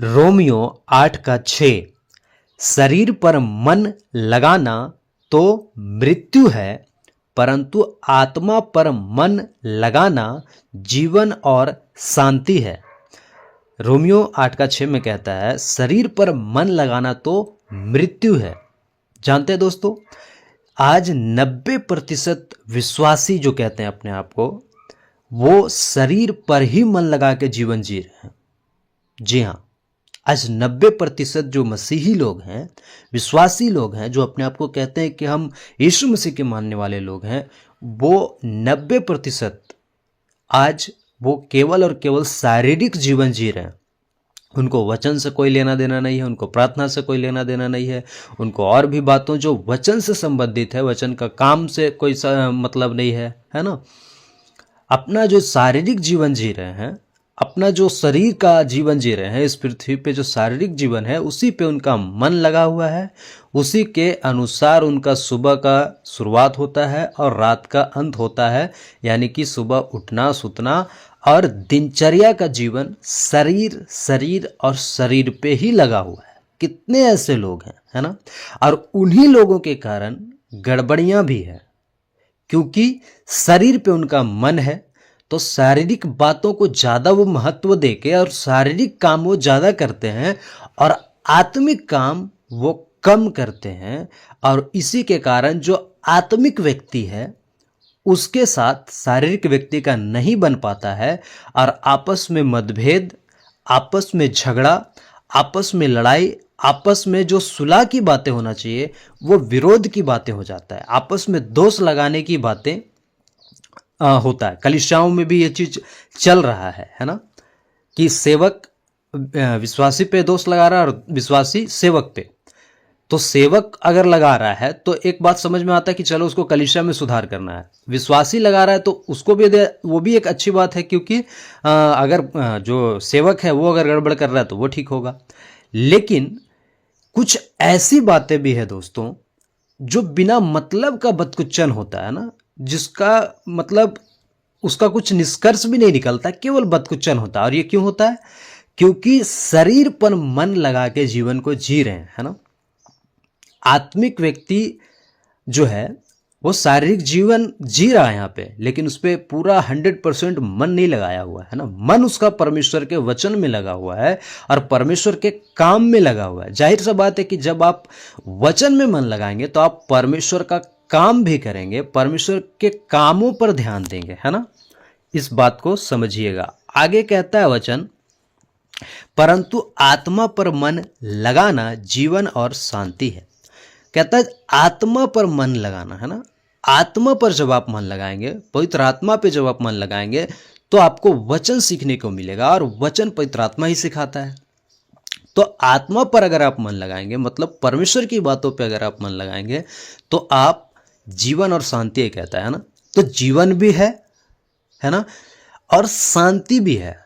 Romeo 8:6 शरीर पर मन लगाना तो मृत्यु है, परंतु आत्मा पर मन लगाना जीवन और शांति है। रोमियो 8:6 में कहता है शरीर पर मन लगाना तो मृत्यु है। जानते हैं दोस्तों, आज 90% विश्वासी जो कहते हैं अपने आप को, वो शरीर पर ही मन लगा के जीवन जी रहे हैं। जी हाँ, आज 90% जो मसीही लोग हैं, विश्वासी लोग हैं, जो अपने आप को कहते हैं कि हम यीशु मसीह के मानने वाले लोग हैं, वो 90% आज वो केवल और केवल शारीरिक जीवन जी रहे हैं। उनको वचन से कोई लेना देना नहीं है, उनको प्रार्थना से कोई लेना देना नहीं है, उनको और भी बातों जो वचन से संबंधित है, वचन का काम से कोई मतलब नहीं है ना। अपना जो शारीरिक जीवन जी रहे हैं, अपना जो शरीर का जीवन जी रहे हैं, इस पृथ्वी पे जो शारीरिक जीवन है उसी पे उनका मन लगा हुआ है, उसी के अनुसार उनका सुबह का शुरुआत होता है और रात का अंत होता है। यानी कि सुबह उठना, सुतना और दिनचर्या का जीवन शरीर और शरीर पे ही लगा हुआ है। कितने ऐसे लोग हैं, है ना। और उन्हीं लोगों के कारण गड़बड़ियां भी है, क्योंकि शरीर पे उनका मन है तो शारीरिक बातों को ज़्यादा वो महत्व देके और शारीरिक काम वो ज़्यादा करते हैं और आत्मिक काम वो कम करते हैं। और इसी के कारण जो आत्मिक व्यक्ति है उसके साथ शारीरिक व्यक्ति का नहीं बन पाता है और आपस में मतभेद, आपस में झगड़ा, आपस में लड़ाई, आपस में जो सुलह की बातें होना चाहिए वो विरोध की बातें हो जाता है, आपस में दोष लगाने की बातें होता है। कलीसियाओं में भी ये चीज चल रहा है ना, कि सेवक विश्वासी पे दोष लगा रहा है और विश्वासी सेवक पे। तो सेवक अगर लगा रहा है तो एक बात समझ में आता है कि चलो उसको कलीसिया में सुधार करना है। विश्वासी लगा रहा है तो उसको भी वो भी एक अच्छी बात है, क्योंकि अगर जो सेवक है वो अगर गड़बड़ कर रहा है तो वो ठीक होगा। लेकिन कुछ ऐसी बातें भी है दोस्तों जो बिना मतलब का बदकुच्चन होता है ना, जिसका मतलब उसका कुछ निष्कर्ष भी नहीं निकलता, केवल बदकुच्चन होता है। और ये क्यों होता है? क्योंकि शरीर पर मन लगा के जीवन को जी रहे हैं, है ना। आत्मिक व्यक्ति जो है वो शारीरिक जीवन जी रहा है यहाँ पे, लेकिन उस पर पूरा 100% मन नहीं लगाया हुआ है ना। मन उसका परमेश्वर के वचन में लगा हुआ है और परमेश्वर के काम में लगा हुआ है। जाहिर सा बात है कि जब आप वचन में मन लगाएंगे तो आप परमेश्वर का काम भी करेंगे, परमेश्वर के कामों पर ध्यान देंगे, है ना। इस बात को समझिएगा। आगे कहता है वचन, परंतु आत्मा पर मन लगाना जीवन और शांति है। कहता है आत्मा पर मन लगाना, है ना। आत्मा पर जब आप मन लगाएंगे, पवित्र आत्मा पे जब आप मन लगाएंगे तो आपको वचन सीखने को मिलेगा और वचन पवित्र आत्मा ही सिखाता है। तो आत्मा पर अगर आप मन लगाएंगे, मतलब परमेश्वर की बातों पे अगर आप मन लगाएंगे तो आप जीवन और शांति कहता है ना। तो जीवन भी है ना, और शांति भी है।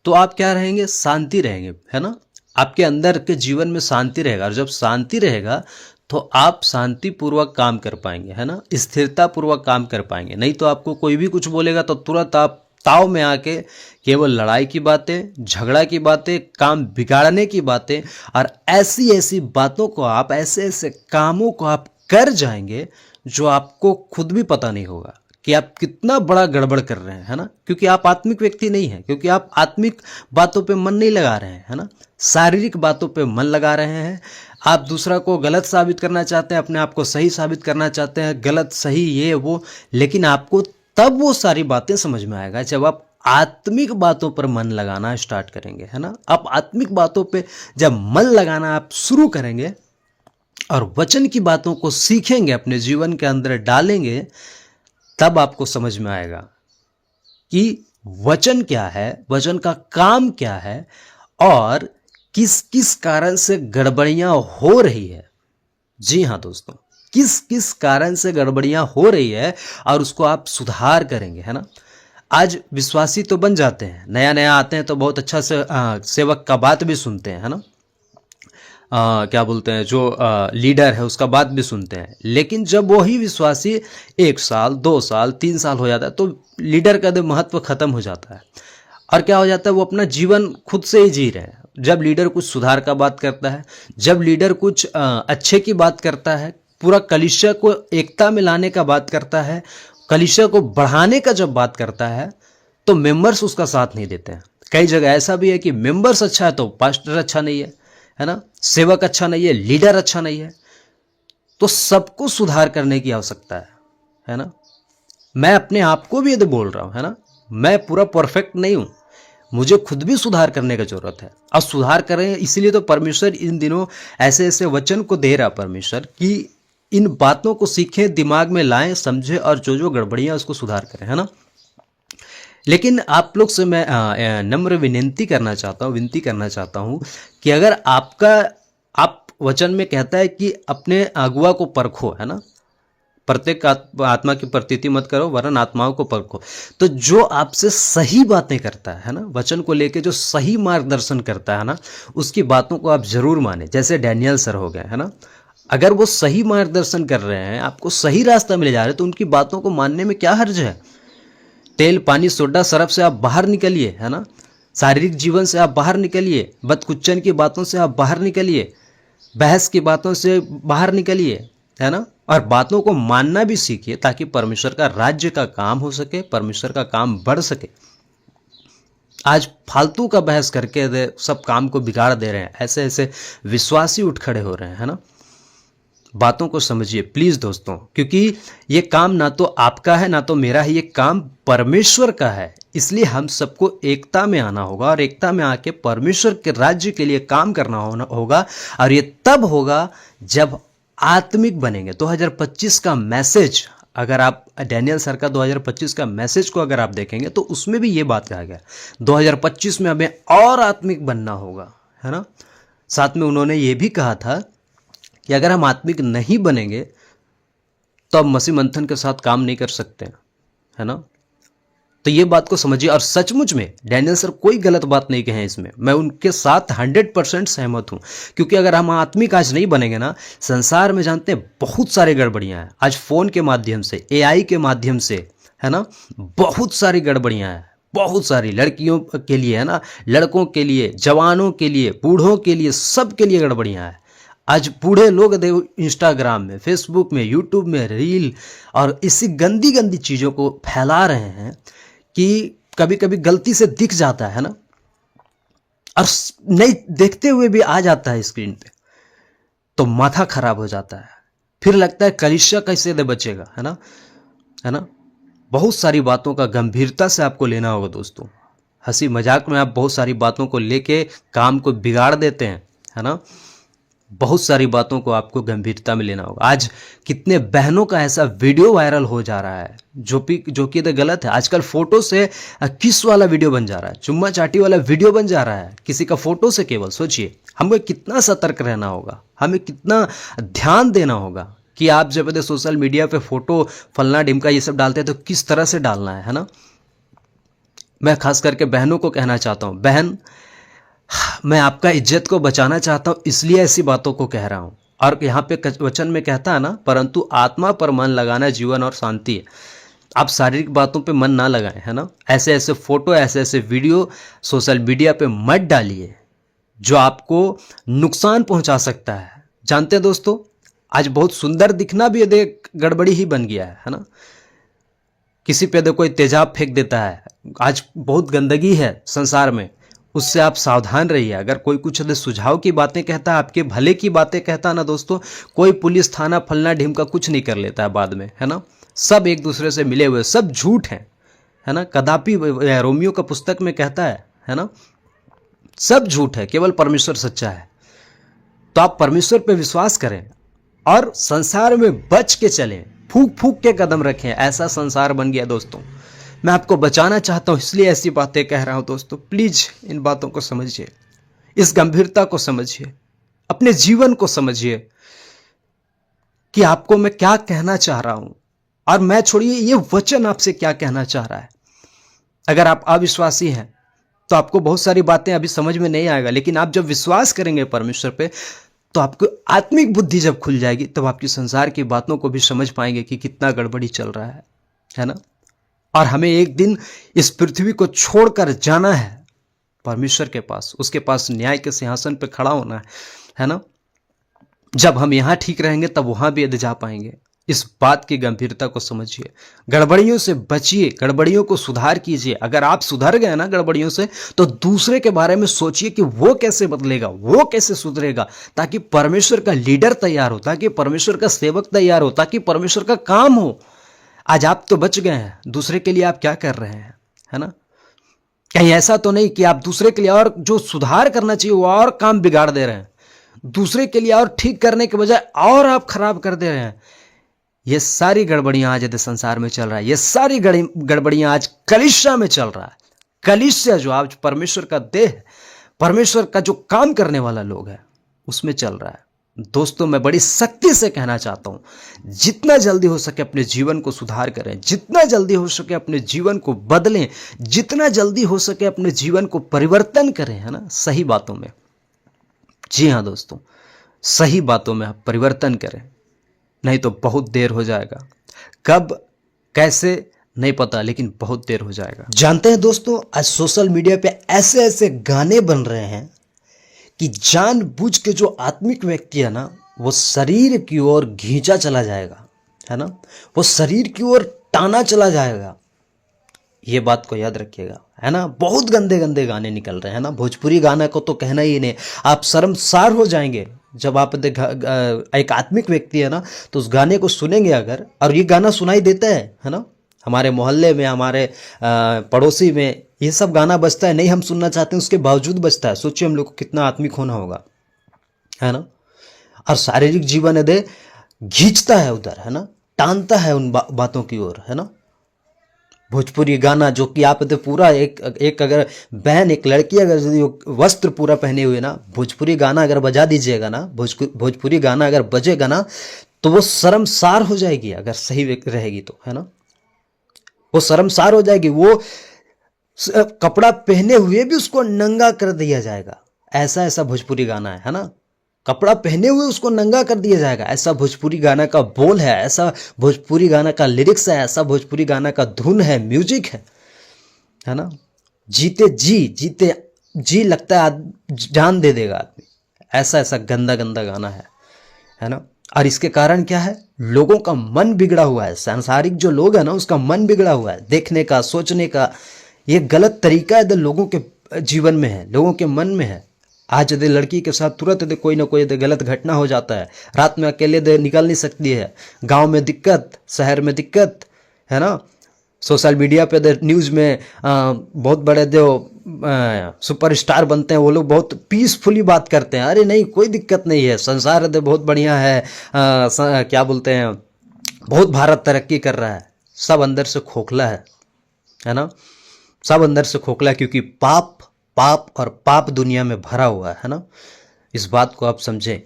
तो आप क्या रहेंगे? शांति रहेंगे, है ना। आपके अंदर के जीवन में शांति रहेगा और जब शांति रहेगा तो आप शांति पूर्वक काम कर पाएंगे, है ना, स्थिरता पूर्वक काम कर पाएंगे। नहीं तो आपको कोई भी कुछ बोलेगा तो तुरंत आप ताव में आके केवल लड़ाई की बातें, झगड़ा की बातें, काम बिगाड़ने की बातें और ऐसी ऐसी बातों को आप, ऐसे ऐसे कामों को आप कर जाएंगे जो आपको खुद भी पता नहीं होगा कि आप कितना बड़ा गड़बड़ कर रहे हैं, है ना। क्योंकि आप आत्मिक व्यक्ति नहीं हैं, क्योंकि आप आत्मिक बातों पे मन नहीं लगा रहे हैं, है ना। शारीरिक बातों पे मन लगा रहे हैं। आप दूसरा को गलत साबित करना चाहते हैं, अपने आप को सही साबित करना चाहते हैं, गलत सही ये वो। लेकिन आपको तब वो सारी बातें समझ में आएगा जब आप आत्मिक बातों पर मन लगाना स्टार्ट करेंगे, है ना। आप आत्मिक बातों पे जब मन लगाना आप शुरू करेंगे और वचन की बातों को सीखेंगे, अपने जीवन के अंदर डालेंगे, तब आपको समझ में आएगा कि वचन क्या है, वचन का काम क्या है और किस किस कारण से गड़बड़ियां हो रही है। जी हाँ दोस्तों, किस किस कारण से गड़बड़ियां हो रही है और उसको आप सुधार करेंगे, है ना। आज विश्वासी तो बन जाते हैं, नया नया आते हैं तो बहुत अच्छा से सेवक का बात भी सुनते हैं, है ना। क्या बोलते हैं, जो लीडर है उसका बात भी सुनते हैं। लेकिन जब वही विश्वासी 1 साल, 2 साल, 3 साल हो जाता है तो लीडर का महत्व खत्म हो जाता है और क्या हो जाता है, वो अपना जीवन खुद से ही जी रहे हैं। जब लीडर कुछ सुधार का बात करता है, जब लीडर कुछ अच्छे की बात करता है, पूरा कलीसिया को एकता में लाने का बात करता है, कलीसिया को बढ़ाने का जब बात करता है, तो मेंबर्स उसका साथ नहीं देते हैं। कई जगह ऐसा भी है कि मेंबर्स अच्छा है तो पास्टर अच्छा नहीं है ना, सेवक अच्छा नहीं है, लीडर अच्छा नहीं है। तो सबको सुधार करने की आवश्यकता है ना। मैं अपने आप को भी यदि बोल रहा हूं, है ना, मैं पूरा परफेक्ट नहीं हूं, मुझे खुद भी सुधार करने की जरूरत है। और सुधार करें इसीलिए तो परमेश्वर इन दिनों ऐसे ऐसे वचन को दे रहा परमेश्वर कि इन बातों को सीखें, दिमाग में लाएं, समझें और जो जो गड़बड़ियां उसको सुधार करें, है ना। लेकिन आप लोग से मैं नम्र विनती करना चाहता हूं कि अगर आप वचन में कहता है कि अपने अगुआ को परखो, है ना, प्रत्येक आत्मा की प्रतीति मत करो वरन आत्माओं को परखो। तो जो आपसे सही बातें करता है ना, वचन को लेके जो सही मार्गदर्शन करता है ना, उसकी बातों को आप जरूर माने। जैसे डैनियल सर हो गए, है ना, अगर वो सही मार्गदर्शन कर रहे हैं, आपको सही रास्ता मिले जा रहे हैं, तो उनकी बातों को मानने में क्या हर्ज है। तेल पानी सोडा सरफ से आप बाहर निकलिए, है ना, शारीरिक जीवन से आप बाहर निकलिए, बदकुच्चन की बातों से आप बाहर निकलिए, बहस की बातों से बाहर निकलिए, है ना, और बातों को मानना भी सीखिए ताकि परमेश्वर का राज्य का काम हो सके, परमेश्वर का काम बढ़ सके। आज फालतू का बहस करके सब काम को बिगाड़ दे रहे हैं, ऐसे ऐसे विश्वासी उठ खड़े हो रहे हैं, है ना। बातों को समझिए प्लीज दोस्तों, क्योंकि ये काम ना तो आपका है ना तो मेरा है, ये काम परमेश्वर का है। इसलिए हम सबको एकता में आना होगा और एकता में आके परमेश्वर के राज्य के लिए काम करना होगा। और ये तब होगा जब आत्मिक बनेंगे। 2025 का मैसेज, अगर आप डैनियल सर का 2025 का मैसेज को अगर आप देखेंगे तो उसमें भी ये बात कहा गया, 2025 में हमें और आत्मिक बनना होगा, है ना। साथ में उन्होंने ये भी कहा था कि अगर हम आत्मिक नहीं बनेंगे तो हम मसीह मंथन के साथ काम नहीं कर सकते, है ना। तो ये बात को समझिए। और सचमुच में डैनियल सर कोई गलत बात नहीं कहे इसमें, मैं उनके साथ 100% सहमत हूं। क्योंकि अगर हम आत्मिक आज नहीं बनेंगे ना, संसार में जानते हैं बहुत सारी गड़बड़ियां हैं। आज फोन के माध्यम से, AI के माध्यम से, है ना, बहुत सारी गड़बड़ियां हैं, बहुत सारी, लड़कियों के लिए, है ना, लड़कों के लिए, जवानों के लिए, बूढ़ों के लिए, सब के लिए गड़बड़ियां हैं। आज बूढ़े लोग देखो इंस्टाग्राम में, फेसबुक में, यूट्यूब में रील और इसी गंदी गंदी चीज़ों को फैला रहे हैं कि कभी कभी गलती से दिख जाता है ना, और नहीं देखते हुए भी आ जाता है स्क्रीन पे, तो माथा खराब हो जाता है। फिर लगता है कलीसिया कैसे दे बचेगा, है ना, है ना। बहुत सारी बातों का गंभीरता से आपको लेना होगा दोस्तों। हंसी मजाक में आप बहुत सारी बातों को लेके काम को बिगाड़ देते हैं, है ना। बहुत सारी बातों को आपको गंभीरता में लेना होगा। आज कितने बहनों का ऐसा वीडियो वायरल हो जा रहा है जो कि तो गलत है। आजकल फोटो से किस वाला वीडियो बन जा रहा है, चुम्मा चाटी वाला वीडियो बन जा रहा है किसी का फोटो से। केवल सोचिए, हमें कितना सतर्क रहना होगा, हमें कितना ध्यान देना होगा कि आप जब सोशल मीडिया पे फोटो फलना ढिमका ये सब डालते हैं तो किस तरह से डालना है ना। मैं खास करके बहनों को कहना चाहता हूं, बहन, मैं आपका इज्जत को बचाना चाहता हूं, इसलिए ऐसी बातों को कह रहा हूं। और यहाँ पे वचन में कहता है ना, परंतु आत्मा पर मन लगाना जीवन और शांति है। आप शारीरिक बातों पे मन ना लगाएं, है ना। ऐसे ऐसे फोटो, ऐसे ऐसे वीडियो सोशल मीडिया पे मत डालिए जो आपको नुकसान पहुंचा सकता है। जानते हैं दोस्तों, आज बहुत सुंदर दिखना भी देख गड़बड़ी ही बन गया है ना। किसी पे कोई तेजाब फेंक देता है, आज बहुत गंदगी है संसार में, उससे आप सावधान रहिए। अगर कोई कुछ सुझाव की बातें कहता है, आपके भले की बातें कहता है ना दोस्तों, कोई पुलिस थाना फलना ढिमका कुछ नहीं कर लेता है बाद में, है ना। सब एक दूसरे से मिले हुए, सब झूठ हैं, है ना। कदापि रोमियो का पुस्तक में कहता है ना, सब झूठ है, केवल परमेश्वर सच्चा है। तो आप परमेश्वर पे विश्वास करें और संसार में बच के चलें, फूक फूक के कदम रखें। ऐसा संसार बन गया दोस्तों। मैं आपको बचाना चाहता हूं, इसलिए ऐसी बातें कह रहा हूं दोस्तों। प्लीज इन बातों को समझिए, इस गंभीरता को समझिए, अपने जीवन को समझिए कि आपको मैं क्या कहना चाह रहा हूं, और मैं छोड़िए ये वचन आपसे क्या कहना चाह रहा है। अगर आप अविश्वासी हैं तो आपको बहुत सारी बातें अभी समझ में नहीं आएगा, लेकिन आप जब विश्वास करेंगे परमेश्वर पे तो आपको आत्मिक बुद्धि जब खुल जाएगी, तब आपकी संसार की बातों को भी समझ पाएंगे कि कितना गड़बड़ी चल रहा है ना। और हमें एक दिन इस पृथ्वी को छोड़कर जाना है परमेश्वर के पास, उसके पास न्याय के सिंहासन पे खड़ा होना है ना। जब हम यहां ठीक रहेंगे तब वहां भी यदि जा पाएंगे। इस बात की गंभीरता को समझिए, गड़बड़ियों से बचिए, गड़बड़ियों को सुधार कीजिए। अगर आप सुधर गए ना गड़बड़ियों से, तो दूसरे के बारे में सोचिए कि वो कैसे बदलेगा, वो कैसे सुधरेगा, ताकि परमेश्वर का लीडर तैयार हो, ताकि परमेश्वर का सेवक तैयार हो, ताकि परमेश्वर का काम हो। आज आप तो बच गए हैं, दूसरे के लिए आप क्या कर रहे हैं, है ना। कहीं ऐसा तो नहीं कि आप दूसरे के लिए और जो सुधार करना चाहिए वो और काम बिगाड़ दे रहे हैं, दूसरे के लिए और ठीक करने के बजाय और आप खराब कर दे रहे हैं। ये सारी गड़बड़ियां आज यदि संसार में चल रहा है, ये सारी गड़बड़ियां आज कलीसिया में चल रहा है। कलीसिया जो आज परमेश्वर का देह, परमेश्वर का जो काम करने वाला लोग है, उसमें चल रहा है। दोस्तों, मैं बड़ी सख्ती से कहना चाहता हूं, जितना जल्दी हो सके अपने जीवन को सुधार करें, जितना जल्दी हो सके अपने जीवन को बदलें, जितना जल्दी हो सके अपने जीवन को परिवर्तन करें, है ना, सही बातों में। जी हाँ दोस्तों, सही बातों में आप परिवर्तन करें, नहीं तो बहुत देर हो जाएगा। कब कैसे नहीं पता, लेकिन बहुत देर हो जाएगा। जानते हैं दोस्तों, आज सोशल मीडिया पे ऐसे ऐसे गाने बन रहे हैं कि जानबूझ के जो आत्मिक व्यक्ति है ना, वो शरीर की ओर खींचा चला जाएगा, है ना, वो शरीर की ओर टाना चला जाएगा। ये बात को याद रखिएगा, है ना। बहुत गंदे गंदे गाने निकल रहे हैं ना। भोजपुरी गाना को तो कहना ही नहीं, आप शर्मसार हो जाएंगे जब आप एक आत्मिक व्यक्ति है ना, तो उस गाने को सुनेंगे अगर, और ये गाना सुनाई देता है ना, हमारे मोहल्ले में, हमारे पड़ोसी में ये सब गाना बजता है, नहीं हम सुनना चाहते हैं उसके बावजूद बजता है। सोचिए हम लोग को कितना आत्मिक होना होगा, है ना। और शारीरिक जीवन यदि खींचता है उधर, है ना, टानता है उन बातों की ओर, है ना। भोजपुरी गाना जो कि आप पूरा एक अगर बहन, एक लड़की अगर वस्त्र पूरा पहने हुए ना, भोजपुरी गाना अगर बजा दीजिएगा ना, भोजपुरी गाना अगर बजेगा ना, तो वो शर्मसार हो जाएगी। अगर सही रहेगी तो, है ना, वो शर्मसार हो जाएगी। वो कपड़ा पहने हुए भी उसको नंगा कर दिया जाएगा, ऐसा ऐसा भोजपुरी गाना है ना। कपड़ा पहने हुए उसको नंगा कर दिया जाएगा, ऐसा भोजपुरी गाना का बोल है, ऐसा भोजपुरी गाना का लिरिक्स है, ऐसा भोजपुरी गाना का धुन है, म्यूजिक है ना। जीते जी लगता है जान दे देगा आदमी, ऐसा ऐसा गंदा गंदा गाना है ना। और इसके कारण क्या है, लोगों का मन बिगड़ा हुआ है। सांसारिक जो लोग है ना, उसका मन बिगड़ा हुआ है, देखने का, सोचने का। ये गलत तरीका है, लोगों के जीवन में है, लोगों के मन में है। आज यदि लड़की के साथ तुरंत यदि कोई ना कोई गलत घटना हो जाता है, रात में अकेले निकल नहीं सकती है, गांव में दिक्कत, शहर में दिक्कत, है ना। सोशल मीडिया पे न्यूज़ में बहुत बड़े जो सुपरस्टार बनते हैं, वो लोग बहुत पीसफुली बात करते हैं, अरे नहीं कोई दिक्कत नहीं है, संसार बहुत बढ़िया है, क्या बोलते हैं, बहुत भारत तरक्की कर रहा है। सब अंदर से खोखला है ना, सब अंदर से खोखला है, क्योंकि पाप और पाप दुनिया में भरा हुआ है ना। इस बात को आप समझें।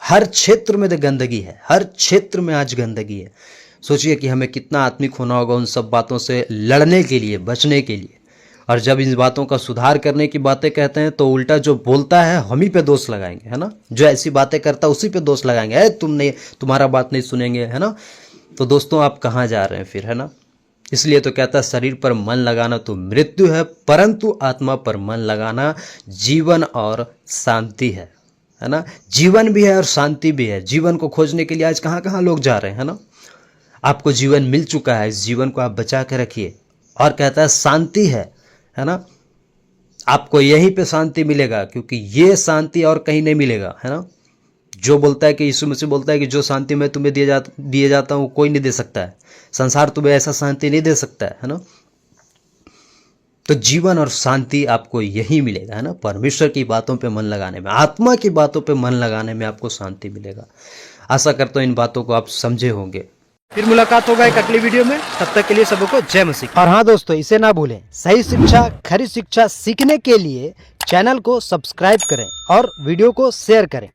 हर क्षेत्र में तो गंदगी है, हर क्षेत्र में आज गंदगी है। सोचिए कि हमें कितना आत्मिक होना होगा उन सब बातों से लड़ने के लिए, बचने के लिए। और जब इन बातों का सुधार करने की बातें कहते हैं, तो उल्टा जो बोलता है हम ही पे दोष लगाएंगे, है ना। जो ऐसी बातें करता है उसी पे दोष लगाएंगे, तुम्हारा बात नहीं सुनेंगे, है ना। तो दोस्तों, आप कहाँ जा रहे हैं फिर, है ना। इसलिए तो कहता है, शरीर पर मन लगाना तो मृत्यु है, परंतु आत्मा पर मन लगाना जीवन और शांति है ना। जीवन भी है और शांति भी है। जीवन को खोजने के लिए आज कहाँ कहाँ लोग जा रहे हैं, है ना। आपको जीवन मिल चुका है, इस जीवन को आप बचा के रखिए। और कहता है शांति है ना। आपको यहीं पे शांति मिलेगा, क्योंकि ये शांति और कहीं नहीं मिलेगा, है ना। जो बोलता है कि यीशु मसीह बोलता है कि जो शांति मैं तुम्हें दिए जाता हूँ कोई नहीं दे सकता है, संसार तुम्हें ऐसा शांति नहीं दे सकता है ना। तो जीवन और शांति आपको यही मिलेगा, है ना। परमेश्वर की बातों पे मन लगाने में, आत्मा की बातों पे मन लगाने में आपको शांति मिलेगा। आशा करता हूँ इन बातों को आप समझे होंगे। फिर मुलाकात होगा एक अगली वीडियो में, तब तक के लिए सबको जय मसीह। और हाँ दोस्तों, इसे ना भूलें, सही शिक्षा, खरी शिक्षा सीखने के लिए चैनल को सब्सक्राइब करें और वीडियो को शेयर करें।